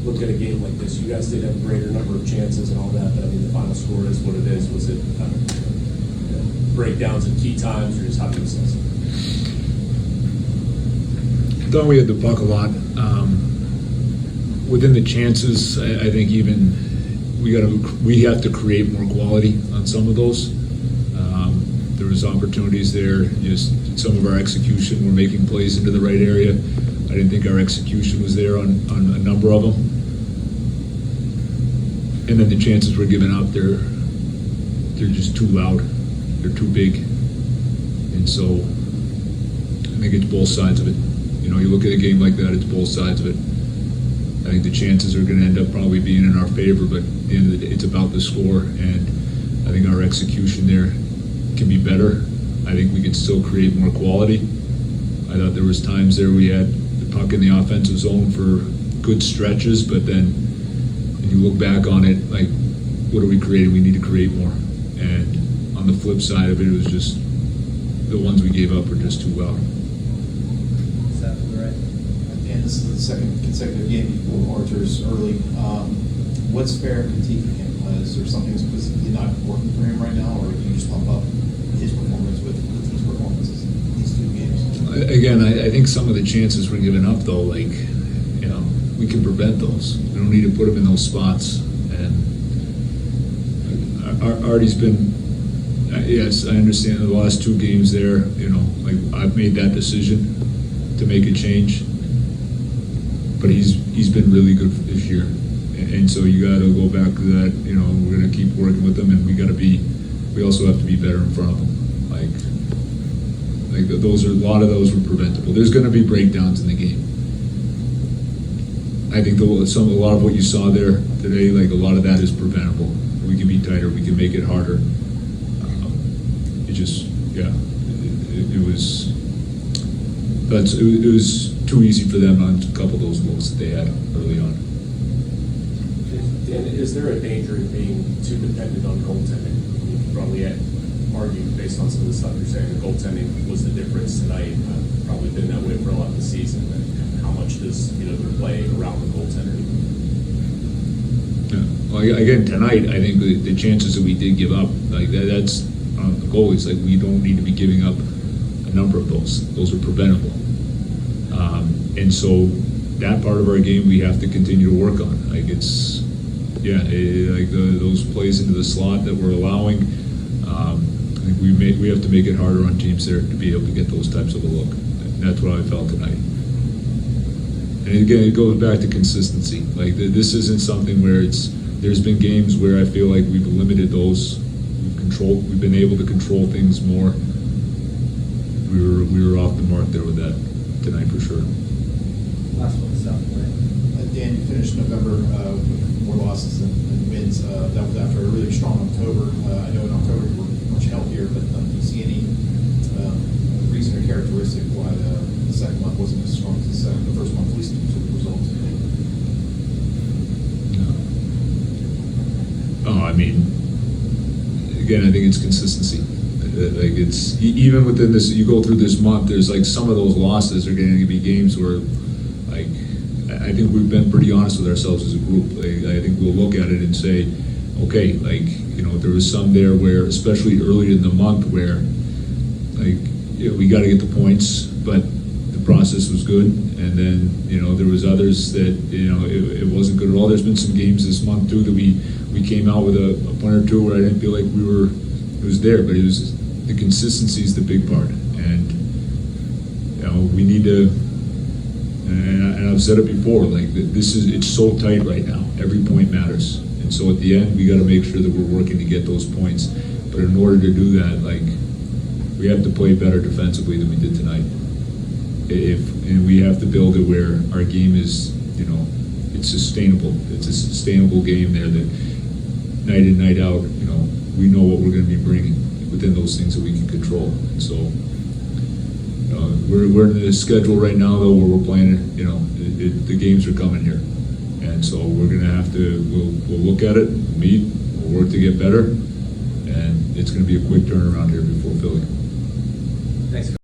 look at a game like this, you guys did have a greater number of chances and all that, but I mean, the final score is what it is. Was it breakdowns at key times, or just how do you assess it? I thought we had the puck a lot. Within the chances, I think even we have to create more quality on some of those. There was opportunities there. Just some of our execution, we're making plays into the right area. I didn't think our execution was there on a number of them. And then the chances we're giving up, they're just too loud. They're too big. And so I think it's both sides of it. You know, you look at a game like that, it's both sides of it. I think the chances are going to end up probably being in our favor, but at the end of the day, it's about the score. And I think our execution there can be better. I think we can still create more quality. I thought there was times there we had the puck in the offensive zone for good stretches, but then when you look back on it, like, what are we creating? We need to create more. And on the flip side of it, it was just the ones we gave up were just too loud. And this is the second consecutive game Archer's early. What's fair critique for him? Is there something specifically not working for him right now, or do you just bump up his performance with the team's performances in these two games? Again, I think some of the chances we're giving up, though, like, you know, we can prevent those. We don't need to put them in those spots. And Artie's been, yes, I understand the last two games there, you know, like, I've made that decision to make a change. But he's been really good this year. And so you got to go back to that, you know, we're going to keep working with them, and we also have to be better in front of them. Like those are, a lot of those were preventable. There's going to be breakdowns in the game. I think a lot of what you saw there today, like, a lot of that is preventable. We can be tighter, we can make it harder. It was too easy for them on a couple of those goals that they had early on. Dan, is there a danger in being too dependent on goaltending? You could probably argue, based on some of the stuff you're saying, the goaltending was the difference tonight. Probably been that way for a lot of the season. And how much does their play around the goaltender? Yeah. Well, again, tonight, I think the chances that we did give up, like that's the goalies. Like, we don't need to be giving up a number of those. Those are preventable. And so that part of our game we have to continue to work on. Like, those plays into the slot that we're allowing. I think we have to make it harder on teams there to be able to get those types of a look. And that's what I felt tonight. And again, it goes back to consistency. Like, this isn't something where there's been games where I feel like we've limited those. We've been able to control things more. We were off the mark there with that tonight for sure. Last one, South Way. Dan, you finished November with more losses than wins. That was after a really strong October. I know in October you were much healthier, but do you see any reason or characteristic why the second month wasn't as strong as the first month, at least in terms of the results? No. Oh, I mean, again, I think it's consistency. Like, it's even within this, you go through this month, there's like some of those losses are going to be games where, like, I think we've been pretty honest with ourselves as a group. Like, I think we'll look at it and say, okay, like, you know, there was some there where, especially early in the month, where, like, we got to get the points, but the process was good. And then, you know, there was others that, you know, it wasn't good at all. There's been some games this month too that we came out with a point or two where I didn't feel like it was there, but it was, the consistency is the big part. And, you know, we need to, and I've said it before, like, it's so tight right now. Every point matters. And so at the end, we got to make sure that we're working to get those points. But in order to do that, like, we have to play better defensively than we did tonight. And we have to build it where our game is, you know, it's sustainable. It's a sustainable game there that night in, night out, you know, we know what we're going to be bringing within those things that we can control. And so we're in the schedule right now, though, where we're playing, you know, the games are coming here. And so we're going to have to, we'll look at it, meet, we'll work to get better, and it's going to be a quick turnaround here before Philly. Thanks.